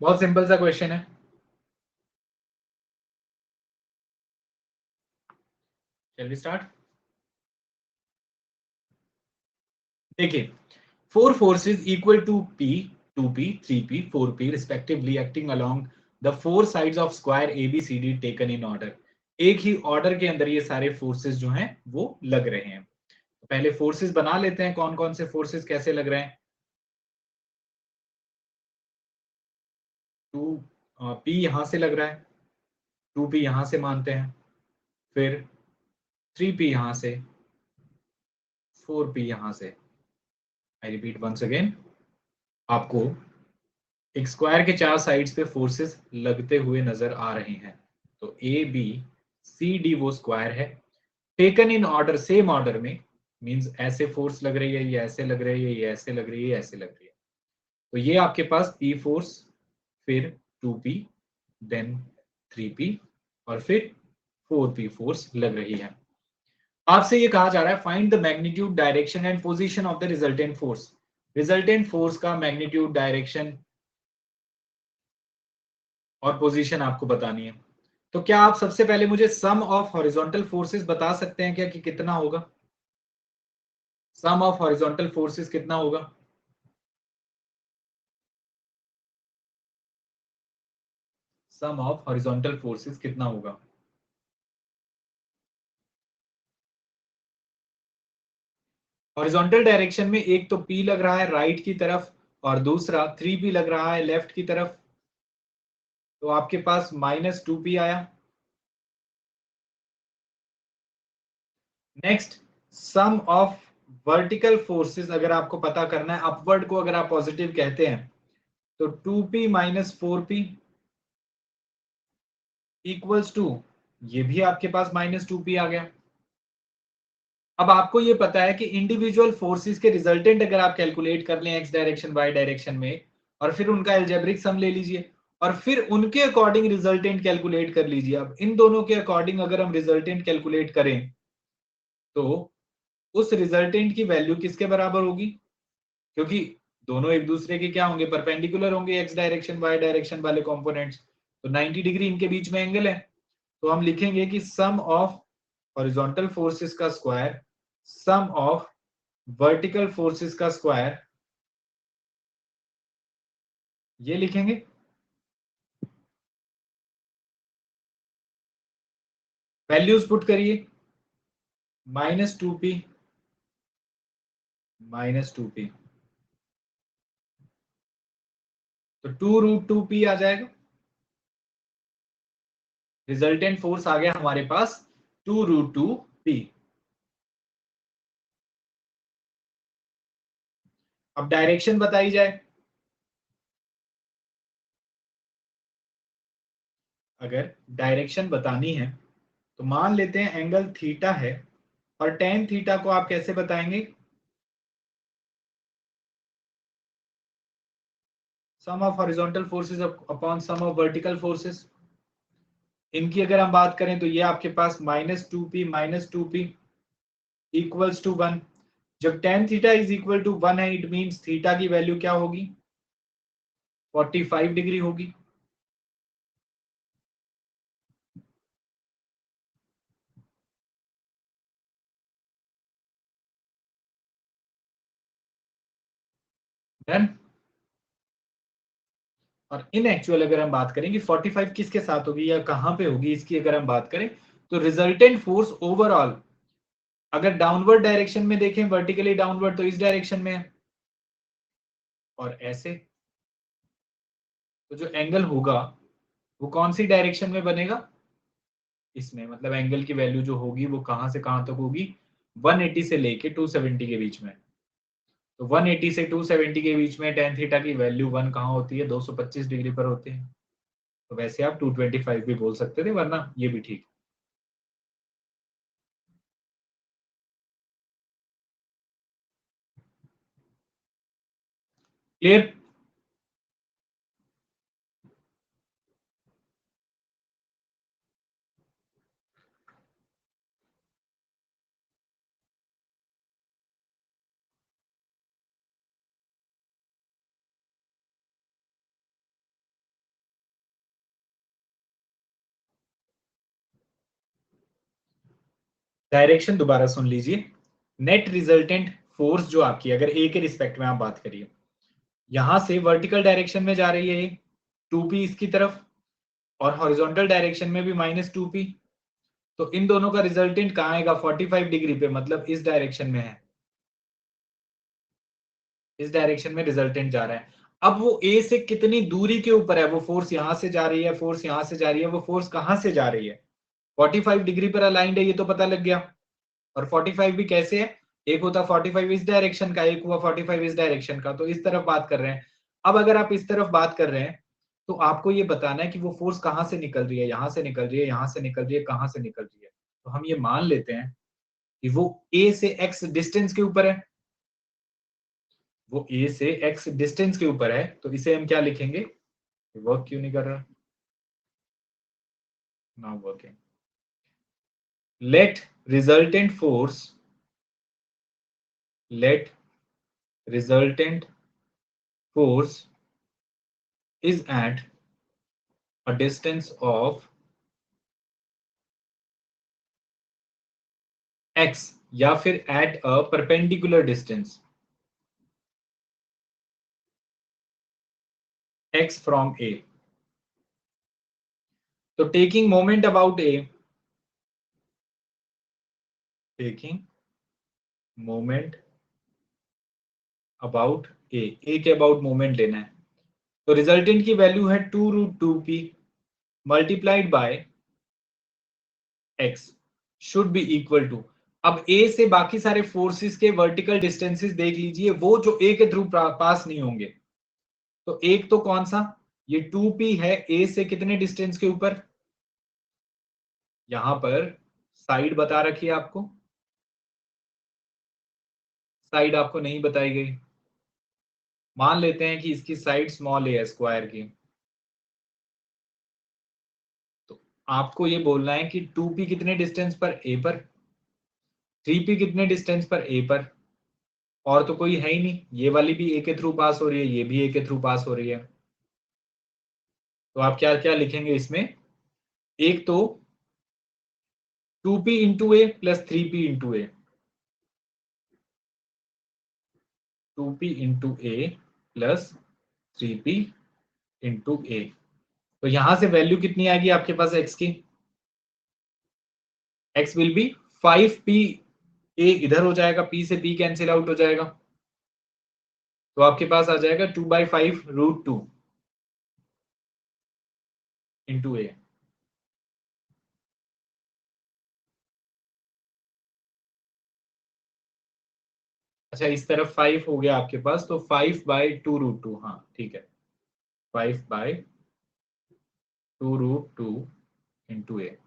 बहुत सिंपल सा क्वेश्चन है। Shall we start? देखिए, four forces equal to P, 2P, 3P, 4P respectively acting along the four sides of square ABCD taken in order। एक ही order के अंदर ये सारे फोर्सेस जो हैं वो लग रहे हैं। तो पहले फोर्सेस बना लेते हैं, कौन कौन से फोर्सेस कैसे लग रहे हैं। टू पी यहां से लग रहा है, 2P यहां से मानते हैं, फिर 3P यहां से, 4P यहां से। आई रिपीट वंस अगेन, आपको एक स्क्वायर के चार साइड्स पे फोर्सेस लगते हुए नजर आ रहे हैं। तो ए बी सी डी वो स्क्वायर है, taken in order, same order में, मींस ऐसे फोर्स लग रही है, ये ऐसे लग रही है, ये ऐसे लग रही है, ये ऐसे लग रही है। तो ये आपके पास पी फोर्स, फिर 2P, देन 3P और फिर 4P फोर्स लग रही है। आपसे ये कहा जा रहा है find the magnitude, direction and position of the resultant force. Resultant force का मैग्नीट्यूड, डायरेक्शन और पोजीशन आपको बतानी है। तो क्या आप सबसे पहले मुझे सम ऑफ हॉरिजॉन्टल फोर्सेस बता सकते हैं क्या कि कितना होगा? सम ऑफ हॉरिजॉन्टल फोर्सेस कितना होगा? सम ऑफ हॉरिजॉन्टल फोर्सेस कितना होगा? हॉरिजॉन्टल डायरेक्शन में एक तो P लग रहा है राइट की तरफ, और दूसरा 3P लग रहा है लेफ्ट की तरफ। तो आपके पास -2P आया। Next, sum of vertical forces अगर आपको पता करना है, अपवर्ड को अगर आप पॉजिटिव कहते हैं, तो 2P minus 4P equals to, ये भी आपके पास -2P आ गया। अब आपको ये पता है कि इंडिविजुअल फोर्सेस के रिजल्टेंट अगर आप कैलकुलेट कर लें एक्स डायरेक्शन वाई डायरेक्शन में, और फिर उनका एल्जेब्रिक सम ले लीजिए, और फिर उनके अकॉर्डिंग रिजल्टेंट कैलकुलेट कर लीजिए। अब इन दोनों के अकॉर्डिंग अगर हम रिजल्टेंट कैलकुलेट करें, तो उस रिजल्टेंट की वैल्यू किसके बराबर होगी? क्योंकि दोनों एक दूसरे के क्या होंगे, परपेंडिकुलर होंगे, एक्स डायरेक्शन वाई डायरेक्शन वाले कंपोनेंट्स। तो 90 डिग्री इनके बीच में एंगल है। तो हम लिखेंगे कि सम ऑफ हॉरिजॉन्टल फोर्सेस का square sum of vertical forces का स्क्वायर, ये लिखेंगे। वैल्यूज पुट करिए, -2P -2P, तो 2√2P आ जाएगा। रिजल्टेंट फोर्स आ गया हमारे पास 2√2P। अब डायरेक्शन बताई जाए। अगर डायरेक्शन बतानी है तो मान लेते हैं एंगल थीटा है, और टेन थीटा को आप कैसे बताएंगे? Sum of horizontal forces upon sum of vertical forces. इनकी अगर हम बात करें तो ये आपके पास -2P इक्वल्स टू 1। जब tan theta is equal to 1 है, इट मींस थीटा की वैल्यू क्या होगी? 45 डिग्री होगी। डन। और इन एक्चुअल अगर हम बात करें कि 45 किसके साथ होगी या कहां पे होगी, इसकी अगर हम बात करें, तो रिजल्टेंट फोर्स ओवरऑल अगर डाउनवर्ड डायरेक्शन में देखें, वर्टिकली डाउनवर्ड, तो इस डायरेक्शन में है, और ऐसे, तो जो एंगल होगा वो कौन सी डायरेक्शन में बनेगा? इसमें, मतलब एंगल की वैल्यू जो होगी वो कहां से कहां तक होगी? 180 से लेके 270 के बीच में। तो 180 से 270 के बीच में टेन थीटा की वैल्यू 1 कहाँ होती है? 225 डिग्री पर होते हैं। तो वैसे आप 225 भी बोल सकते थे, वरना ये भी ठीक। क्लियर? डायरेक्शन दोबारा सुन लीजिए। नेट रिजल्टेंट फोर्स जो आपकी, अगर ए के रिस्पेक्ट में आप बात करिए, यहां से वर्टिकल डायरेक्शन में जा रही है ये 2p इसकी तरफ, और हॉरिजॉन्टल डायरेक्शन में भी -2p, तो इन दोनों का रिजल्टेंट कहां आएगा? 45 डिग्री पे, मतलब इस डायरेक्शन में है, इस डायरेक्शन में रिजल्टेंट जा रहा है। अब वो ए से कितनी दूरी के ऊपर है? वो फोर्स यहां से जा रही है, फोर्स यहां से जा रही है, वो फोर्स कहां से जा रही है? 45 डिग्री पर अलाइंड है, ये तो पता लग गया। और 45 भी कैसे है? एक होता 45 इस डायरेक्शन का, एक हुआ 45 इस डायरेक्शन का, तो इस तरफ बात कर रहे हैं। अब अगर आप इस तरफ बात कर रहे हैं तो आपको ये बताना है कि वो फोर्स कहां से निकल रही है, यहां से निकल रही है, यहां से निकल रही है, कहां से निकल रही है। तो हम ये मान लेते हैं कि वो ए से एक्स डिस्टेंस के ऊपर है, वो ए से एक्स डिस्टेंस के ऊपर है, तो इसे हम क्या लिखेंगे? वर्क क्यों नहीं कर रहा? Not working. Let resultant force, let resultant force is at a distance of x, या फिर at a perpendicular distance x from a. तो taking moment about a, taking moment about a के अबाउट मोमेंट लेना है, तो resultant की value है 2√2p multiplied by x should be equal to, अब a से बाकी सारे फोर्सेस के वर्टिकल डिस्टेंसेस देख लीजिए, वो जो a के थ्रू पास नहीं होंगे। तो एक तो कौन सा? ये 2p है, a से कितने डिस्टेंस के ऊपर? यहां पर साइड बता रखी है आपको, साइड आपको नहीं बताई गई। मान लेते हैं कि इसकी साइड स्मॉल ए है स्क्वायर की, तो आपको ये बोलना है कि 2p कितने डिस्टेंस पर? a पर। 3p कितने डिस्टेंस पर? a पर। और तो कोई है ही नहीं, ये वाली भी a के थ्रू पास हो रही है, ये भी a के थ्रू पास हो रही है। तो आप क्या क्या लिखेंगे इसमें? एक तो 2p इंटू ए प्लस 3p इंटू ए, 2p इंटू ए प्लस 3p इंटू ए। तो यहां से वैल्यू कितनी आएगी आपके पास x की? x will be 5p, a इधर हो जाएगा, p से p कैंसिल आउट हो जाएगा, तो आपके पास आ जाएगा 2/5√2 इंटू ए। अच्छा, इस तरफ 5 हो गया आपके पास, तो 5/2√2, हाँ ठीक है, 5/2√2 इंटू ए।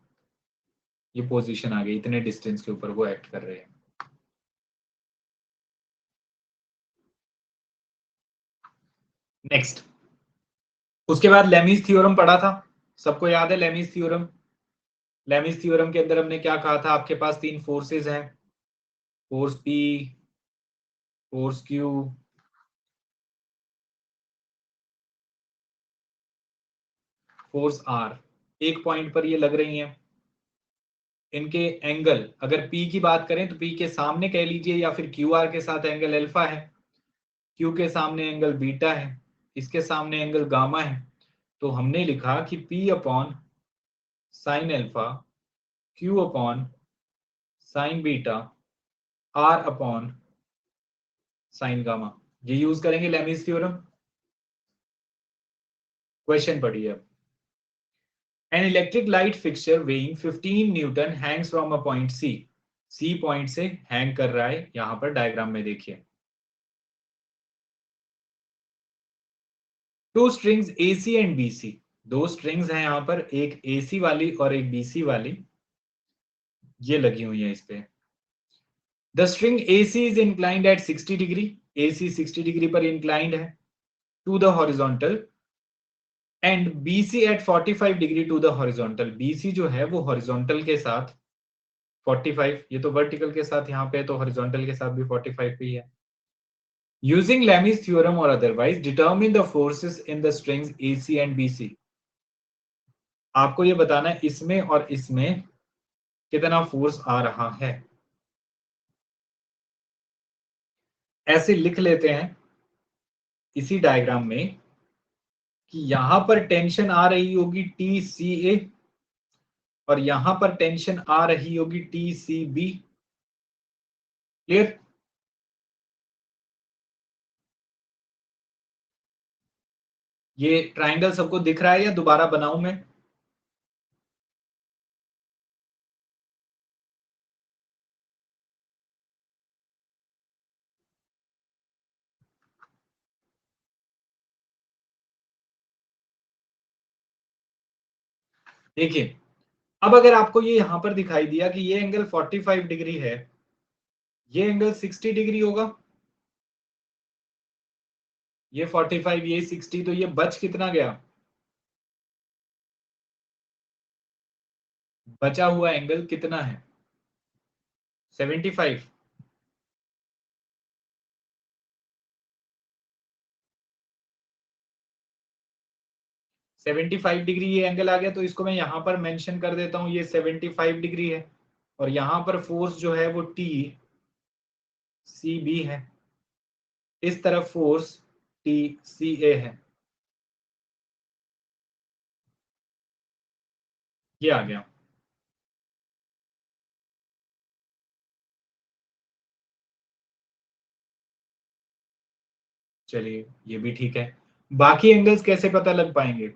ये पोजीशन आ गई, इतने डिस्टेंस के ऊपर वो एक्ट कर रहे हैं। नेक्स्ट, उसके बाद लेमीज थ्योरम पढ़ा था, सबको याद है लेमीज थ्योरम? लेमीज थ्योरम के अंदर हमने क्या कहा था? आपके पास तीन फोर्सेस हैं, force P, force Q, force R। एक पॉइंट पर ये लग रही हैं, इनके एंगल अगर P की बात करें तो P के सामने कह लीजिए, या फिर QR के साथ एंगल अल्फा है, Q के सामने एंगल बीटा है, इसके सामने एंगल गामा है। तो हमने लिखा कि P upon sine alpha, Q upon sine beta, R upon sine gamma, ये यूज करेंगे लेमीज थ्योरम। क्वेश्चन पढ़िए अब। An electric light fixture weighing 15 newton hangs from a point C, C point से हैंग कर रहा है, यहां पर डायग्राम में देखिए। Two strings AC and BC, दो स्ट्रिंग्स हैं यहां पर, एक AC वाली और एक BC वाली, ये लगी हुई है इस पे। The string AC is inclined at 60 degree, AC 60 degree पर इंक्लाइंड है to the horizontal, and BC at 45 degree to the horizontal. BC जो है वो हॉरिजॉन्टल के साथ 45, ये तो वर्टिकल के साथ यहाँ पे, तो हॉरिजॉन्टल के साथ भी 45 पे ही है। यूजिंग लेमीज थ्योरम और otherwise determine the forces in the strings AC and BC। आपको ये बताना है इसमें और इसमें कितना फोर्स आ रहा है। ऐसे लिख लेते हैं इसी डायग्राम में कि यहां पर टेंशन आ रही होगी टी सी ए और यहां पर टेंशन आ रही होगी टी सी बी। क्लियर? ये ट्राइंगल सबको दिख रहा है या दोबारा बनाऊं मैं? देखिए, अब अगर आपको ये यहां पर दिखाई दिया कि ये एंगल 45 डिग्री है, ये एंगल 60 डिग्री होगा, ये 45 ये 60, तो ये बच कितना गया? बचा हुआ एंगल कितना है? 75। 75 डिग्री ये एंगल आ गया, तो इसको मैं यहां पर मेंशन कर देता हूं, ये 75 डिग्री है। और यहां पर फोर्स जो है वो टी सी बी है, इस तरफ फोर्स टी सी ए है। ये आ गया। चलिए, ये भी ठीक है। बाकी एंगल्स कैसे पता लग पाएंगे?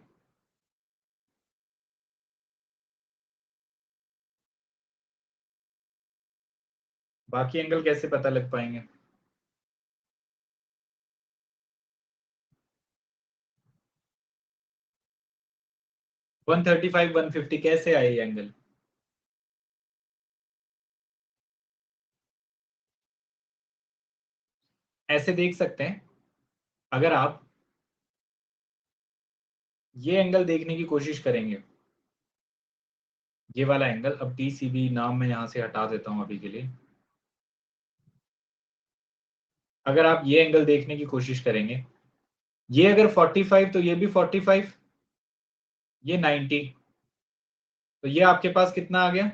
बाकी एंगल कैसे पता लग पाएंगे? 135 150 कैसे आए ये एंगल? ऐसे देख सकते हैं, अगर आप ये एंगल देखने की कोशिश करेंगे, ये वाला एंगल, अब टी सी बी नाम मैं यहां से हटा देता हूं अभी के लिए। अगर आप ये एंगल देखने की कोशिश करेंगे, ये अगर 45 तो ये भी 45, ये 90, तो ये आपके पास कितना आ गया?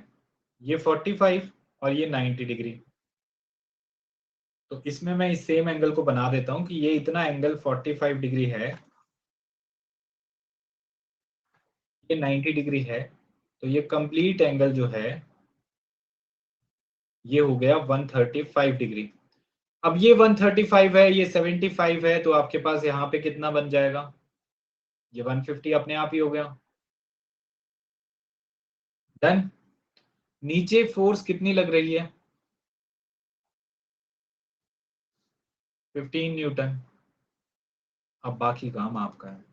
ये 45 और ये 90 डिग्री। तो इसमें मैं इस सेम एंगल को बना देता हूं कि ये इतना एंगल 45 डिग्री है, ये 90 डिग्री है, तो ये कंप्लीट एंगल जो है ये हो गया 135 डिग्री। अब ये 135 है, ये 75 है, तो आपके पास यहाँ पे कितना बन जाएगा? ये 150 अपने आप ही हो गया। डन। नीचे फोर्स कितनी लग रही है? 15 न्यूटन। अब बाकी काम आपका है।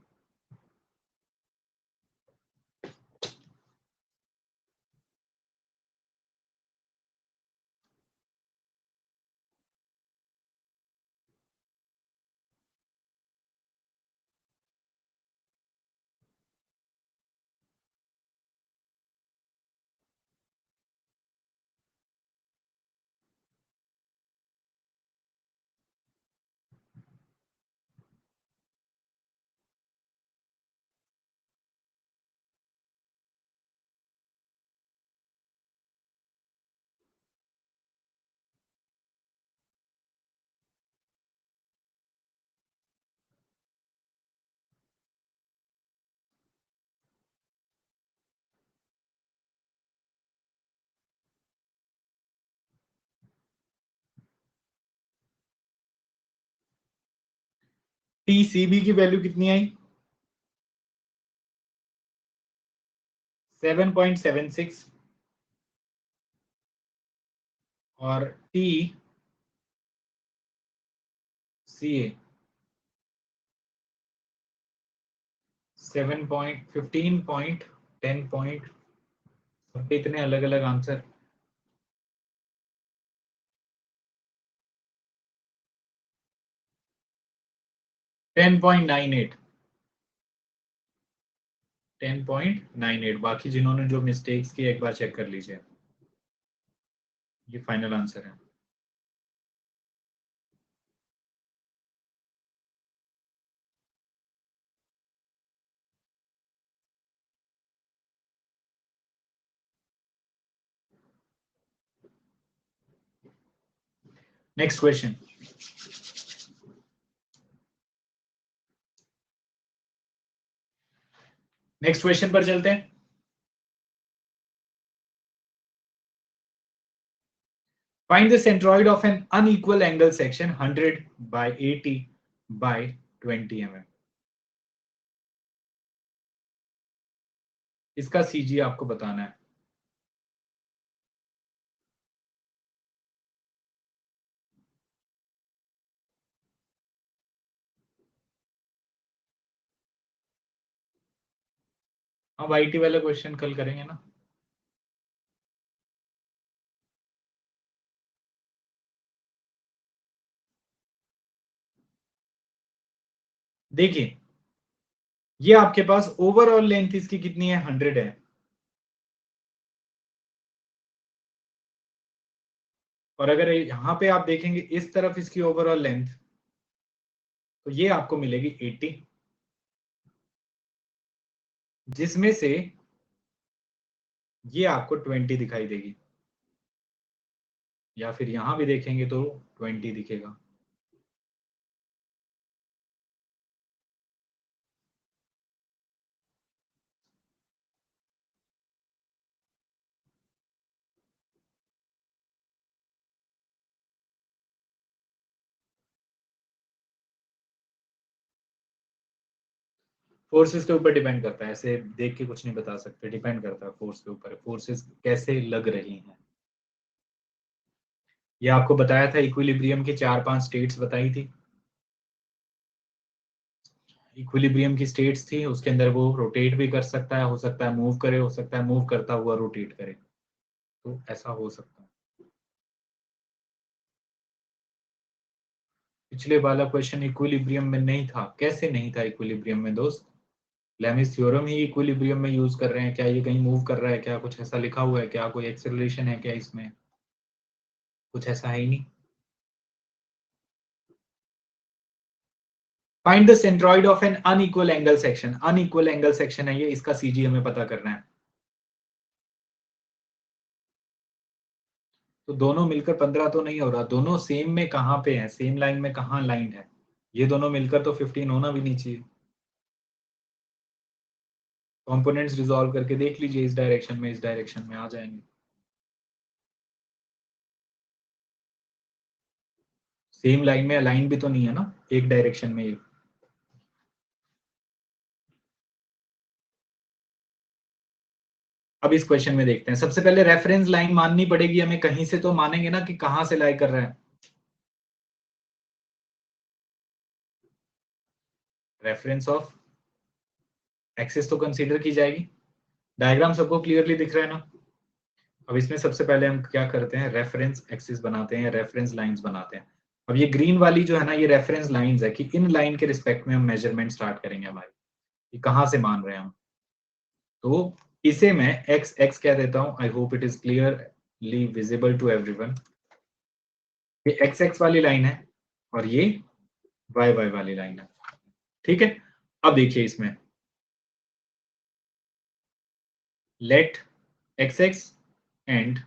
टीसीबी की वैल्यू कितनी आई? 7.76। और टी सी ए 7.15 10 सबके इतने अलग अलग आंसर। 10.98। 10.98। बाकी जिन्होंने जो मिस्टेक्स की एक बार चेक कर लीजिए। ये फाइनल आंसर है। नेक्स्ट क्वेश्चन, नेक्स्ट क्वेश्चन पर चलते हैं। Find the centroid of N unequal angle section 100 by 80 by 20 mm। इसका सीजी आपको बताना है। अब आईटी वाला क्वेश्चन कल करेंगे ना। देखिए, ये आपके पास ओवरऑल लेंथ इसकी कितनी है, 100 है। और अगर यहां पे आप देखेंगे इस तरफ इसकी ओवरऑल लेंथ, तो ये आपको मिलेगी 80, जिसमें से ये आपको 20 दिखाई देगी, या फिर यहां भी देखेंगे तो 20 दिखेगा। फोर्सेस के ऊपर डिपेंड करता है, ऐसे देख के कुछ नहीं बता सकते, डिपेंड करता है फोर्स के ऊपर, फोर्सेस कैसे लग रही हैं। ये आपको बताया था, इक्विलिब्रियम की 4-5 स्टेट्स बताई थी। इक्विलिब्रियम की स्टेट्स थी, उसके अंदर वो रोटेट भी कर सकता है, हो सकता है मूव करे, हो सकता है मूव करता हुआ रोटेट करे, तो ऐसा हो सकता है। पिछले वाला क्वेश्चन इक्विलिब्रियम में नहीं था, कैसे नहीं था इक्विलिब्रियम में दोस्त? लेमिस थ्योरम ही इक्विलिब्रियम में यूज कर रहे हैं क्या? ये कहीं मूव कर रहा है क्या? कुछ ऐसा लिखा हुआ है क्या? कोई एक्सेलरेशन है क्या इसमें? कुछ ऐसा है ही नहीं। Find the centroid of N unequal angle section, unequal angle section है ये, इसका सीजी हमें पता करना है। तो दोनों मिलकर 15 तो नहीं हो रहा, दोनों सेम में कहां पे है, सेम लाइन में कहां लाइन है? ये दोनों मिलकर तो 15 होना भी नहीं चाहिए। कंपोनेंट्स रिजॉल्व करके देख लीजिए, इस डायरेक्शन में इस डायरेक्शन में आ जाएंगे। सेम लाइन में अलाइन भी तो नहीं है ना, एक डायरेक्शन में ये। अब इस क्वेश्चन में देखते हैं, सबसे पहले रेफरेंस लाइन माननी पड़ेगी हमें, कहीं से तो मानेंगे ना कि कहां से लाई कर रहा है। रेफरेंस ऑफ एक्सिस तो कंसीडर की जाएगी। डायग्राम सबको क्लियरली दिख रहा है ना? अब इसमें सबसे पहले हम क्या करते हैं, रेफरेंस एक्सिस बनाते हैं, रेफरेंस लाइंस बनाते हैं। अब ये ग्रीन वाली जो है ना, ये रेफरेंस लाइंस है, कि इन लाइन के रिस्पेक्ट में हम मेजरमेंट स्टार्ट करेंगे हमारी, कि कहां से मान रहे हैं हम। तो इसे मैं एक्स एक्स कह देता हूं, I hope it is clearly visible to everyone. ये एक्स एक्स वाली लाइन है और ये वाई वाई वाली लाइन है, ठीक है। अब देखिए इसमें, let X X and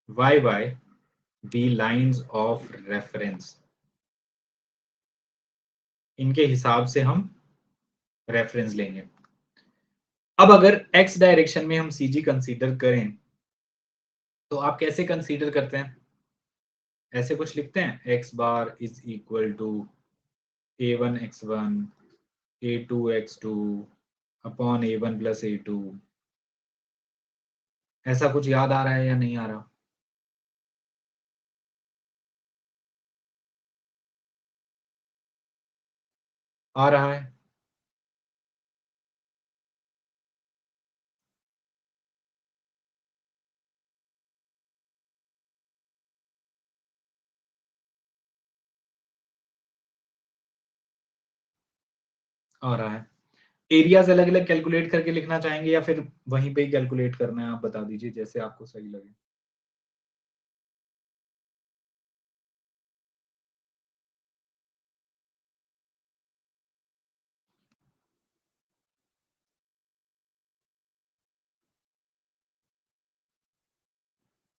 Y Y be lines of reference, इनके हिसाब से हम रेफरेंस लेंगे। अब अगर x डायरेक्शन में हम सीजी कंसीडर करें, तो आप कैसे कंसीडर करते हैं? ऐसे कुछ लिखते हैं, X bar is equal to a1 x1 a2 x2 upon a1 plus a2। ऐसा कुछ याद आ रहा है या नहीं आ रहा? आ रहा है। आ रहा है। एरियाज अलग अलग कैलकुलेट करके लिखना चाहेंगे या फिर वहीं पे ही कैलकुलेट करना है, आप बता दीजिए जैसे आपको सही लगे।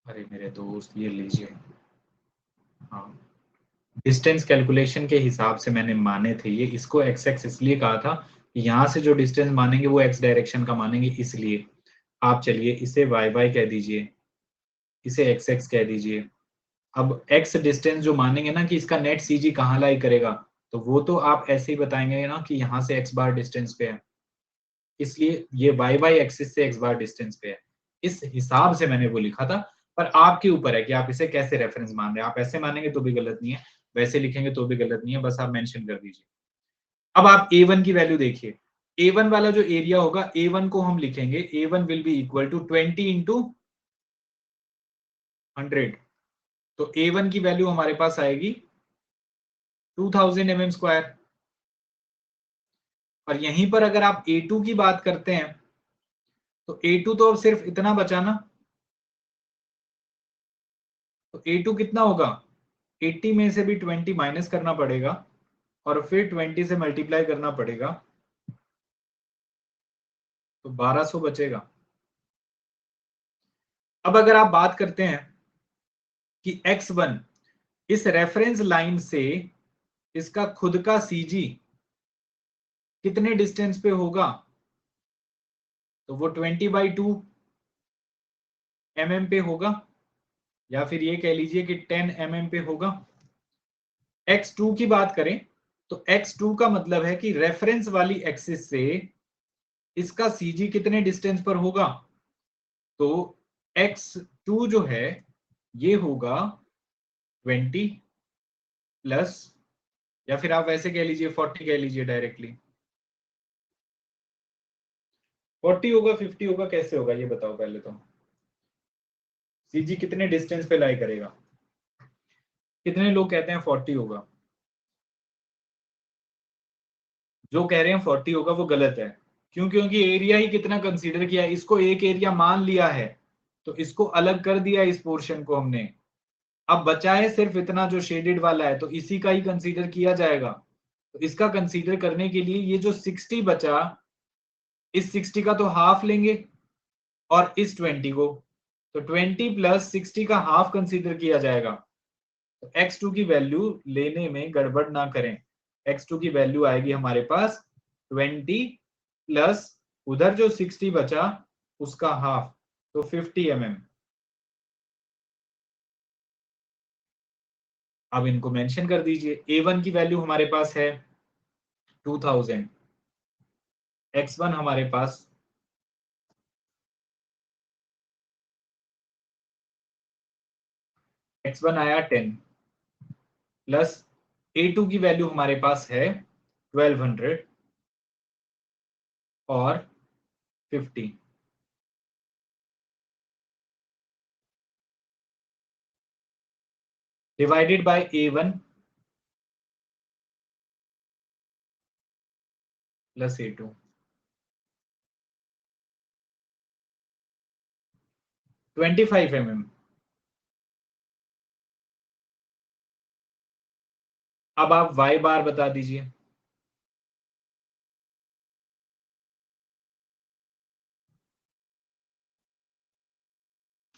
अरे मेरे दोस्त, ये लीजिए, हाँ, डिस्टेंस कैलकुलेशन के हिसाब से मैंने माने थे ये, इसको एक्स एक्स इसलिए कहा था कि यहाँ से जो डिस्टेंस मानेंगे वो एक्स डायरेक्शन का मानेंगे, इसलिए आप चलिए इसे वाई वाई कह दीजिए, इसे एक्स एक्स कह दीजिए। अब एक्स डिस्टेंस जो मानेंगे ना कि इसका नेट सीजी कहाँ लाई करेगा, तो वो तो आप ऐसे ही बताएंगे ना कि यहाँ से एक्स बार डिस्टेंस पे है, इसलिए ये वाई वाई एक्सिस से एक्स बार डिस्टेंस पे है, इस हिसाब से मैंने वो लिखा था। पर आपके ऊपर है कि आप इसे कैसे रेफरेंस मान रहे हैं, आप ऐसे मानेंगे तो भी गलत नहीं है, वैसे लिखेंगे तो भी गलत नहीं है, बस आप मेंशन कर दीजिए। अब आप A1 की वैल्यू देखिए, A1 वाला जो एरिया होगा, A1 को हम लिखेंगे A1 will be equal to 20 into 100, तो A1 की वैल्यू हमारे पास आएगी 2000 mm स्क्वायर। और यहीं पर अगर आप A2 की बात करते हैं तो A2 तो अब सिर्फ इतना बचा ना, तो A2 कितना होगा, 80 में से भी 20 माइनस करना पड़ेगा और फिर 20 से मल्टीप्लाई करना पड़ेगा, तो 1200 बचेगा। अब अगर आप बात करते हैं कि x1 इस रेफरेंस लाइन से इसका खुद का सीजी कितने डिस्टेंस पे होगा, तो वो 20/2 mm पे होगा, या फिर ये कह लीजिए कि 10 mm पे होगा। x2 की बात करें तो x2 का मतलब है कि रेफरेंस वाली एक्सिस से इसका सीजी कितने डिस्टेंस पर होगा, तो x2 जो है ये होगा 20 प्लस, या फिर आप वैसे कह लीजिए 40 कह लीजिए डायरेक्टली। 40 होगा 50 होगा कैसे होगा ये बताओ पहले तो, सीजी कितने डिस्टेंस पे लाई करेगा, कितने लोग कहते हैं 40 होगा, जो कह रहे हैं 40 होगा वो गलत है। क्यों, क्योंकि एरिया ही कितना कंसीडर किया, इसको एक एरिया मान लिया है तो इसको अलग कर दिया इस पोर्शन को हमने। अब बचा है सिर्फ इतना जो शेडेड वाला है, तो इसी का ही कंसीडर किया जाएगा। तो इसका कंसीडर करने के लिए ये जो 60 बचा, इस 60 का तो हाफ लेंगे और इस 20 को, तो 20 प्लस 60 का हाफ कंसीडर किया जाएगा। तो x2 की वैल्यू लेने में गड़बड़ ना करें, x2 की वैल्यू आएगी हमारे पास 20 प्लस उधर जो 60 बचा उसका हाफ, तो 50 mm। अब इनको मेंशन कर दीजिए। A1 की वैल्यू हमारे पास है 2000, x1 हमारे पास x1 आया 10 प्लस A2 की वैल्यू हमारे पास है 1200 और 50 divided by A1 plus A2, 25 mm। अब आप y बार बता दीजिए।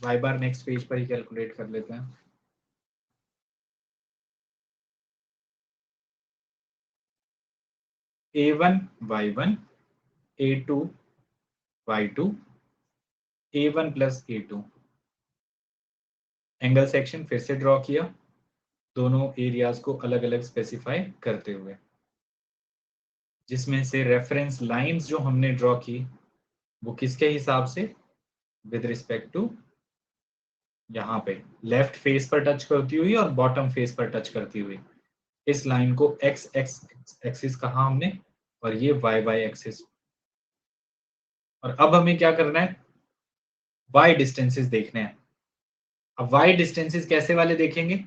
y बार नेक्स्ट पेज पर ही कैलकुलेट कर लेते हैं। A1 y1, A2 y2, A1 plus A2। Angle section फिर से ड्रॉ किया, दोनों एरियाज को अलग अलग स्पेसिफाई करते हुए, जिसमें से रेफरेंस लाइंस जो हमने ड्रॉ की वो किसके हिसाब से, विद रिस्पेक्ट टू यहाँ पे लेफ्ट फेस पर टच करती हुई और बॉटम फेस पर टच करती हुई, इस लाइन को एक्स एक्स एक्सिस कहा हमने और ये वाई वाई एक्सिस। और अब हमें क्या करना है, वाई डिस्टेंसेस देखने हैं। अब वाई डिस्टेंसेस कैसे वाले देखेंगे,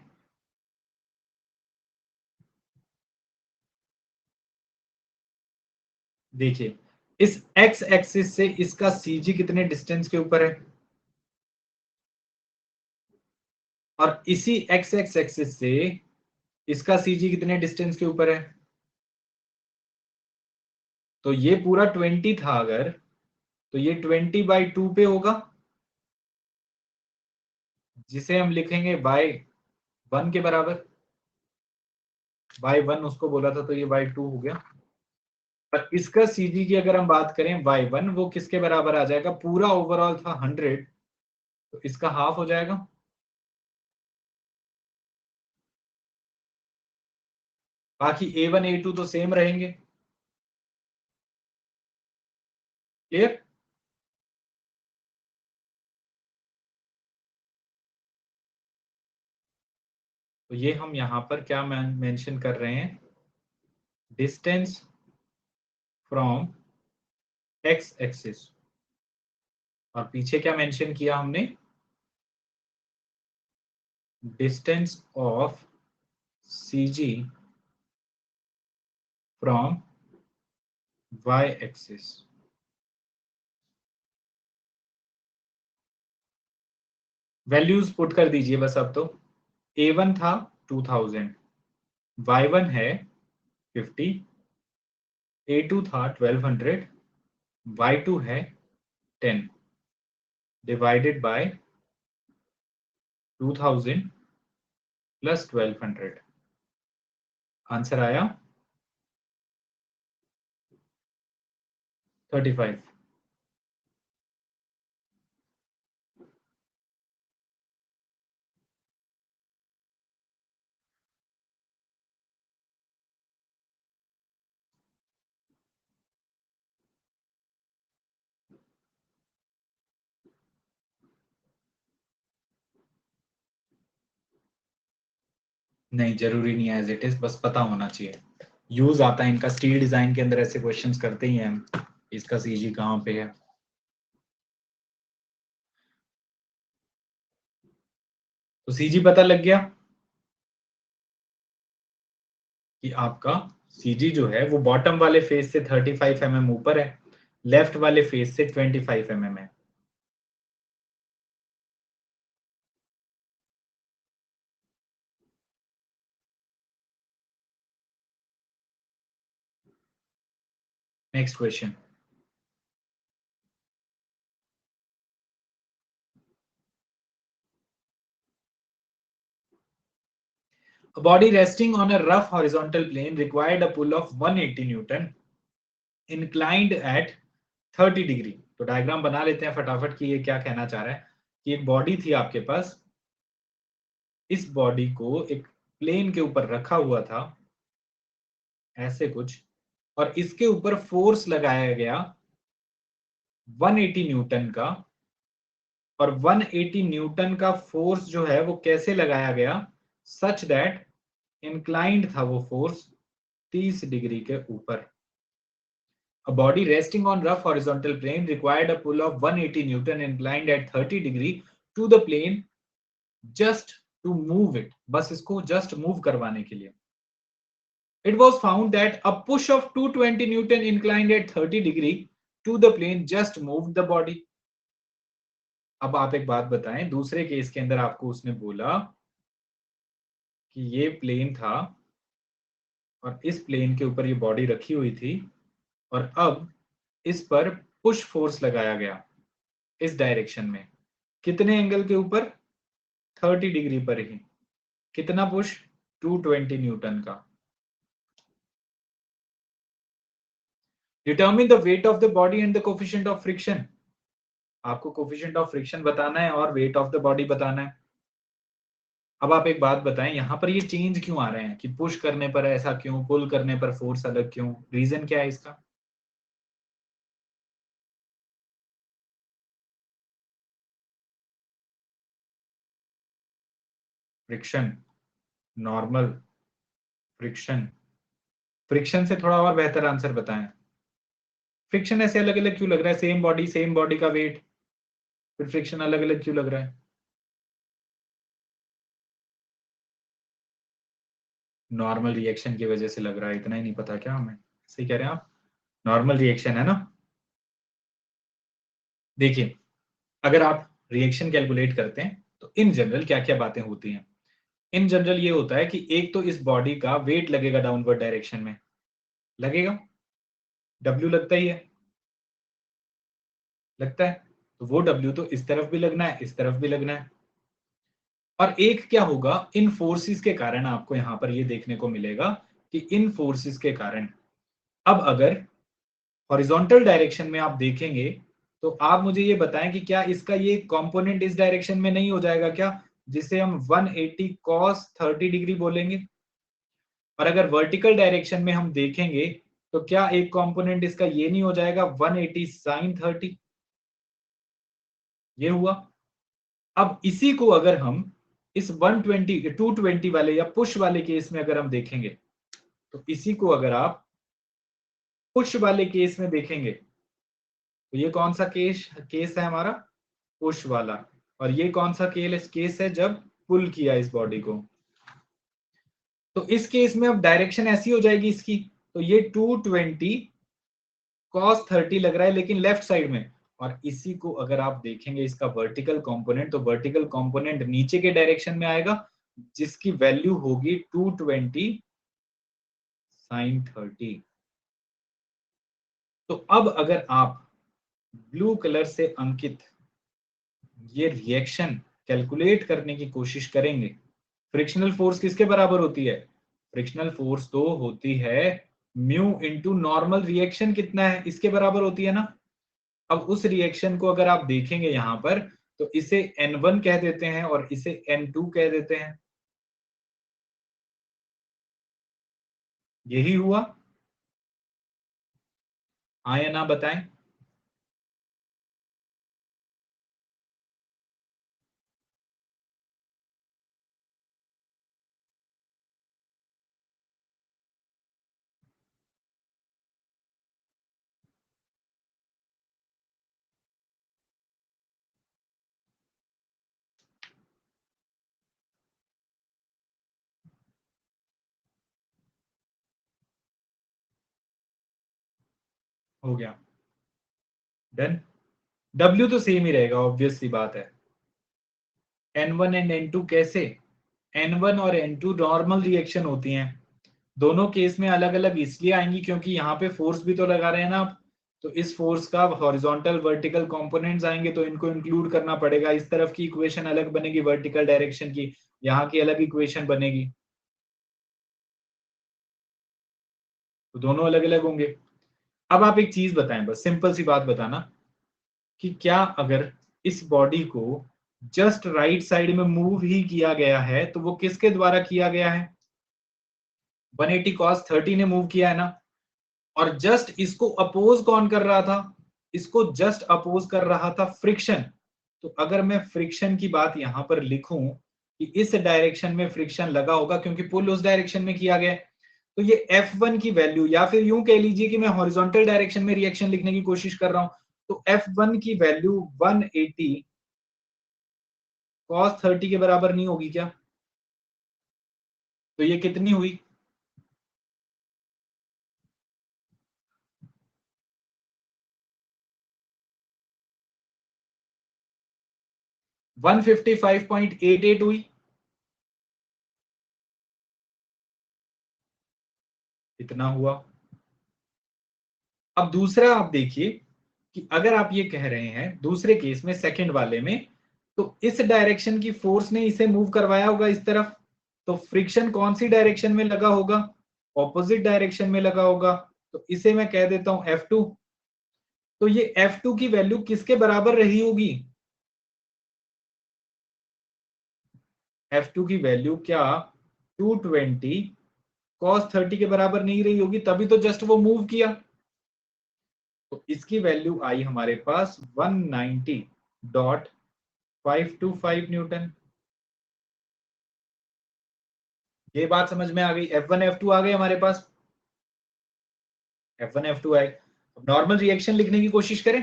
देखिए इस एक्स एक्सिस से इसका सीजी कितने डिस्टेंस के ऊपर है, और इसी एक्स एक्स एक्सिस से इसका सीजी कितने डिस्टेंस के ऊपर है, तो ये पूरा 20 था अगर, तो ये 20/2 पे होगा, जिसे हम लिखेंगे बाय 1 के बराबर, y1 उसको बोला था तो ये y2 हो गया। और इसका सीजी की अगर हम बात करें y1, वो किसके बराबर आ जाएगा, पूरा ओवरऑल था 100, तो इसका हाफ हो जाएगा। बाकी a1 a2 तो सेम रहेंगे। क्लियर? तो ये हम यहां पर क्या मेंशन कर रहे हैं, डिस्टेंस फ्रॉम एक्स एक्सिस, और पीछे क्या मेंशन किया हमने, distance of CG from Y axis. Values put कर दीजिए बस अब तो। a1 था 2000, y1 है 50, a2 था 1200, y2 है 10 डिवाइडेड बाय 2000 प्लस 1200। आंसर आया 35। नहीं, जरूरी नहीं है एज इट इज, बस पता होना चाहिए। यूज आता है इनका, स्टील डिजाइन के अंदर ऐसे क्वेश्चंस करते ही हैं हम, इसका सीजी कहाँ पे है। तो सीजी पता लग गया कि आपका सीजी जो है वो बॉटम वाले फेस से 35 mm ऊपर है, लेफ्ट वाले फेस से 25 mm है। Next question, a body resting on a rough horizontal plane required a pull of 180 Newton inclined at 30 degree. तो डायग्राम बना लेते हैं फटाफट कि ये क्या कहना चाह रहा है, कि एक बॉडी थी आपके पास, इस बॉडी को एक प्लेन के ऊपर रखा हुआ था ऐसे कुछ, और इसके ऊपर फोर्स लगाया गया 180 न्यूटन का, और 180 न्यूटन का फोर्स जो है वो कैसे लगाया गया, सच दैट इंक्लाइंड था वो फोर्स 30 डिग्री के ऊपर। A body resting on rough horizontal plane required a pull of 180 Newton inclined at 30 degree to the plane just to move it, बस इसको just move करवाने के लिए। It was found that a push of 220 Newton inclined at 30 degree to the plane just moved the body। अब आप एक बात बताएं, दूसरे केस के अंदर आपको उसने बोला कि ये प्लेन था और इस प्लेन के ऊपर ये बॉडी रखी हुई थी, और अब इस पर पुश फोर्स लगाया गया इस डायरेक्शन में, कितने एंगल के ऊपर, 30 डिग्री पर ही। कितना पुश, 220 न्यूटन का। Determine the weight of the body and the coefficient of friction. आपको कोफिशिएंट ऑफ फ्रिक्शन बताना है और वेट ऑफ द बॉडी बताना है। अब आप एक बात बताएं, यहां पर ये चेंज क्यों आ रहे हैं, कि पुश करने पर ऐसा क्यों, पुल करने पर फोर्स अलग क्यों, रीजन क्या है इसका? Friction, normal, friction. फ्रिक्शन से थोड़ा और बेहतर आंसर बताएं। फ्रिक्शन ऐसे अलग अलग क्यों लग रहा है, सेम बॉडी का वेट, फिर फ्रिक्शन अलग अलग क्यों लग रहा है? नॉर्मल रिएक्शन की वजह से लग रहा है, इतना ही नहीं पता क्या हमें? सही कह रहे हैं आप, नॉर्मल रिएक्शन है ना। देखिए, अगर आप रिएक्शन कैलकुलेट करते हैं तो इन जनरल क्या क्या बातें होती हैं। इन जनरल ये होता है कि एक तो इस बॉडी का वेट लगेगा डाउनवर्ड डायरेक्शन में, लगेगा, डब्ल्यू लगता ही है, लगता है, तो वो डब्ल्यू तो इस तरफ भी लगना है, इस तरफ भी लगना है। और एक क्या होगा, इन फोर्सेस के कारण आपको यहां पर ये देखने को मिलेगा कि इन फोर्सेस के कारण अब अगर हॉरिजॉन्टल डायरेक्शन में आप देखेंगे तो आप मुझे ये बताएं कि क्या इसका ये कंपोनेंट इस डायरेक्शन में नहीं हो जाएगा क्या, जिसे हम 180 cos 30 डिग्री बोलेंगे। और अगर वर्टिकल डायरेक्शन में हम देखेंगे तो क्या एक कंपोनेंट इसका ये नहीं हो जाएगा 180 sin 30। ये हुआ। अब इसी को अगर हम इस 120 220 वाले या पुश वाले केस में अगर हम देखेंगे, तो इसी को अगर आप पुश वाले केस में देखेंगे तो ये कौन सा केस है हमारा, पुश वाला। और ये कौन सा केस है, जब पुल किया इस बॉडी को। तो इस केस में अब डायरेक्शन ऐसी हो जाएगी इसकी, तो ये 220 cos 30 लग रहा है लेकिन लेफ्ट साइड में। और इसी को अगर आप देखेंगे इसका वर्टिकल कंपोनेंट, तो वर्टिकल कंपोनेंट नीचे के डायरेक्शन में आएगा, जिसकी वैल्यू होगी 220 sin 30। तो अब अगर आप ब्लू कलर से अंकित ये रिएक्शन कैलकुलेट करने की कोशिश करेंगे, फ्रिक्शनल फोर्स किसके बराबर होती है, फ्रिक्शनल फोर्स तो होती है म्यू इंटू नॉर्मल रिएक्शन कितना है, इसके बराबर होती है ना। अब उस रिएक्शन को अगर आप देखेंगे यहां पर, तो इसे N1 कह देते हैं और इसे N2 कह देते हैं। यही हुआ, हाँ या ना बताएं। हो गया, डन। W तो सेम ही रहेगा, ऑब्वियस सी बात है। N1 एंड N2 कैसे, N1 और N2 नॉर्मल रिएक्शन होती हैं। दोनों केस में अलग अलग इसलिए आएंगी क्योंकि यहाँ पे फोर्स भी तो लगा रहे हैं ना आप। तो इस फोर्स का हॉरिजॉन्टल वर्टिकल कंपोनेंट्स आएंगे तो इनको इंक्लूड करना पड़ेगा। इस तरफ की इक्वेशन अलग बनेगी वर्टिकल डायरेक्शन की, यहाँ की अलग इक्वेशन बनेगी, तो दोनों अलग अलग होंगे। अब आप एक चीज बताएं, बस सिंपल सी बात बताना कि क्या अगर इस बॉडी को जस्ट राइट साइड में मूव ही किया गया है तो वो किसके द्वारा किया गया है, 180 cos 30 ने मूव किया है ना। और जस्ट इसको अपोज कौन कर रहा था, इसको जस्ट अपोज कर रहा था फ्रिक्शन। तो अगर मैं फ्रिक्शन की बात यहां पर लिखूं कि इस डायरेक्शन में फ्रिक्शन लगा होगा क्योंकि पुल उस डायरेक्शन में किया गया, तो ये F1 की वैल्यू, या फिर यूं कह लीजिए कि मैं हॉरिजॉन्टल डायरेक्शन में रिएक्शन लिखने की कोशिश कर रहा हूं, तो F1 की वैल्यू 180 cos 30 के बराबर नहीं होगी क्या। तो ये कितनी हुई, 155.88 हुई। इतना हुआ। अब दूसरा आप देखिए कि अगर आप ये कह रहे हैं दूसरे केस में, सेकंड वाले में, तो इस डायरेक्शन की फोर्स ने इसे मूव करवाया होगा इस तरफ, तो फ्रिक्शन कौन सी डायरेक्शन में लगा होगा, ऑपोजिट डायरेक्शन में लगा होगा। तो इसे मैं कह देता हूं F2। तो ये F2 की वैल्यू किसके बराबर रही होगी, F2 की वैल्यू क्या 220 cos 30 के बराबर नहीं रही होगी, तभी तो जस्ट वो मूव किया। तो इसकी वैल्यू आई हमारे पास 190.525 न्यूटन। ये बात समझ में आ गई, F1 F2 आ गए हमारे पास, F1 F2 आए। अब नॉर्मल रिएक्शन लिखने की कोशिश करें,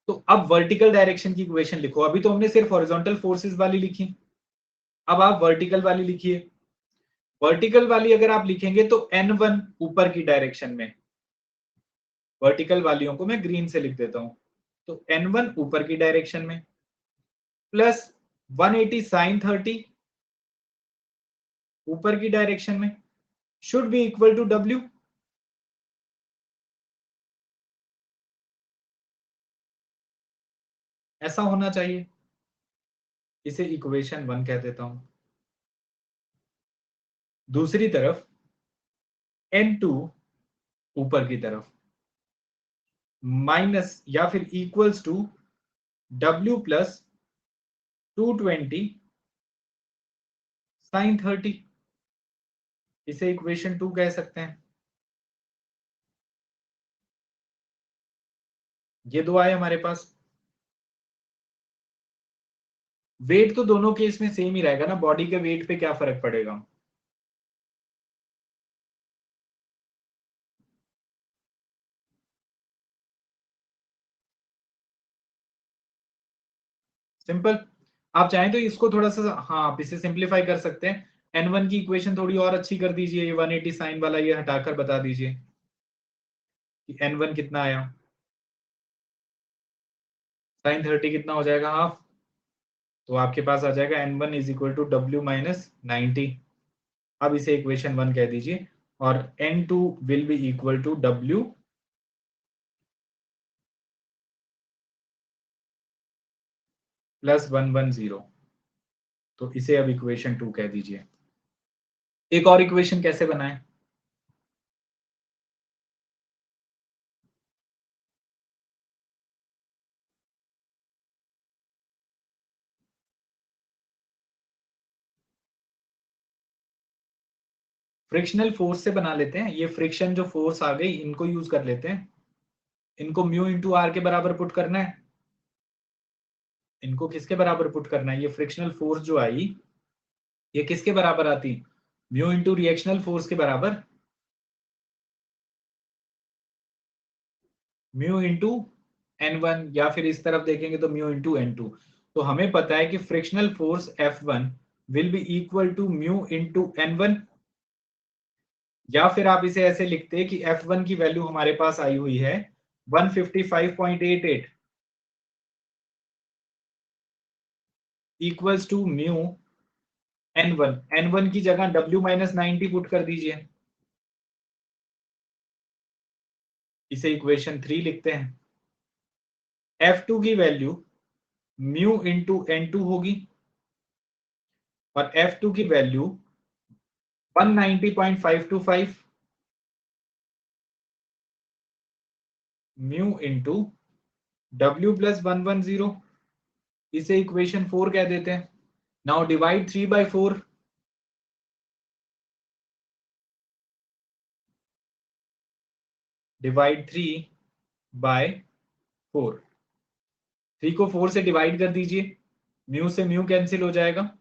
तो अब वर्टिकल डायरेक्शन की इक्वेशन लिखो। अभी तो हमने सिर्फ हॉरिजॉन्टल फोर्सेस वाली लिखी, अब आप वर्टिकल वाली लिखिए। वर्टिकल वाली अगर आप लिखेंगे तो N1 ऊपर की डायरेक्शन में, वर्टिकल वालियों को मैं ग्रीन से लिख देता हूं, तो N1 ऊपर की डायरेक्शन में प्लस 180 sin 30 ऊपर की डायरेक्शन में should be equal to W। ऐसा होना चाहिए। इसे इक्वेशन 1 कह देता हूं। दूसरी तरफ N2 ऊपर की तरफ माइनस या फिर equals to W plus 220 sine 30, इसे इक्वेशन 2 कह सकते हैं। ये दो आए हमारे पास। वेट तो दोनों केस में सेम ही रहेगा ना, बॉडी के वेट पे क्या फर्क पड़ेगा। सिंपल। आप चाहें तो इसको थोड़ा सा, हाँ आप इसे सिंप्लीफाई कर सकते हैं। N1 की इक्वेशन थोड़ी और अच्छी कर दीजिए, ये 180 साइन वाला ये हटाकर बता दीजिए कि N1 कितना आया। साइन 30 कितना हो जाएगा, हाफ। तो आपके पास आ जाएगा N1 is equal to W minus 90। अब इसे इक्वेशन 1 कह दीजिए और N2 will be equal to W plus 110। तो इसे अब इक्वेशन 2 कह दीजिए। एक और इक्वेशन कैसे बनाएं। फ्रिक्शनल फोर्स से बना लेते हैं। ये फ्रिक्शन जो फोर्स आ गई इनको यूज कर लेते हैं। इनको म्यू इंटू आर के बराबर पुट करना है। इनको किसके बराबर पुट करना है, ये फ्रिक्शनल फोर्स जो आई ये किसके बराबर आती, म्यू इंटू रिएक्शनल फोर्स के बराबर, म्यू इंटू N1, या फिर इस तरफ देखेंगे तो म्यू इंटू N2। तो हमें पता है कि frictional force F1 will be equal to mu into N1, या फिर आप इसे ऐसे लिखते हैं कि F1 की वैल्यू हमारे पास आई हुई है 155.88 इक्वल्स टू म्यू N1 की जगह W माइनस 90 पुट कर दीजिए, इसे इक्वेशन 3 लिखते हैं। F2 की वैल्यू म्यू इंटू N2 होगी और F2 की value 190.525 mu into W plus 110, इसे इक्वेशन 4 कह देते हैं। नाउ डिवाइड 3/4, डिवाइड 3/4, 3 को 4 से डिवाइड कर दीजिए, म्यू से म्यू कैंसिल हो जाएगा।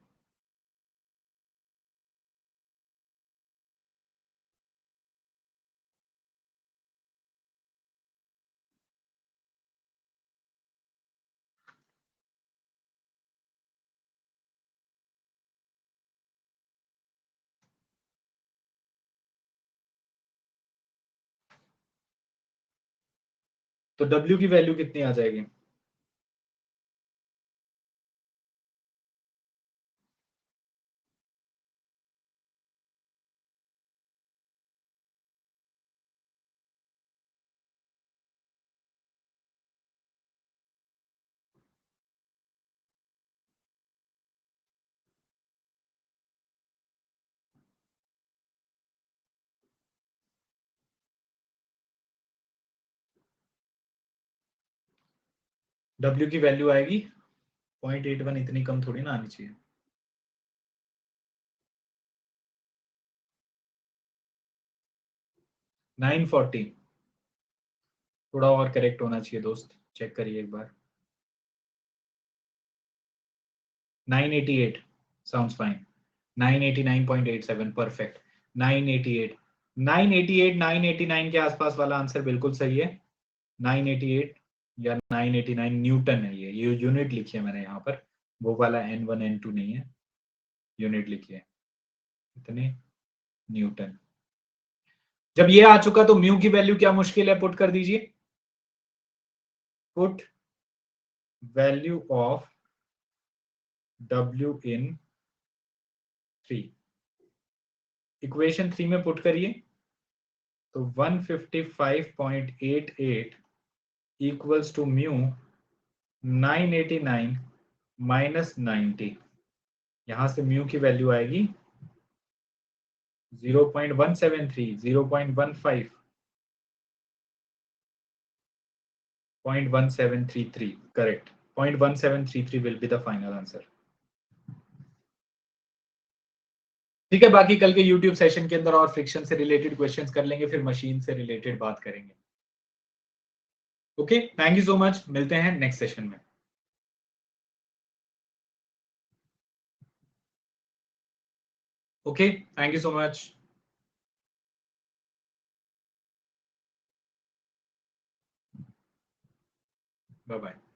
तो W की वैल्यू कितनी आ जाएगी, W की वैल्यू आएगी 0.81, इतनी कम थोड़ी ना आनी चाहिए। 940, थोड़ा और करेक्ट होना चाहिए दोस्त, चेक करिए एक बार। 988 साउंड्स फाइन। 989.87 परफेक्ट। 988, 988, 989 के आसपास वाला आंसर बिल्कुल सही है। 988 या 989 न्यूटन है, ये यूनिट लिखी है मैंने यहाँ पर, वो वाला N1 N2 नहीं है, यूनिट लिखी है इतने न्यूटन। जब ये आ चुका तो म्यू की वैल्यू क्या मुश्किल है, पुट कर दीजिए। Put value of W in 3, equation 3 में पुट करिए तो 155.88 इक्वल्स टू म्यू 989 -90, यहां से म्यू की वैल्यू आएगी 0.173, 0.15, 0.1733, correct. 0.1733 will be the final answer. ठीक है, बाकी कल के YouTube सेशन के अंदर और फ्रिक्शन से रिलेटेड क्वेश्चंस कर लेंगे, फिर मशीन से रिलेटेड बात करेंगे. Okay, thank you so much, मिलते हैं नेक्स्ट सेशन में. Okay, thank you so much. Bye bye.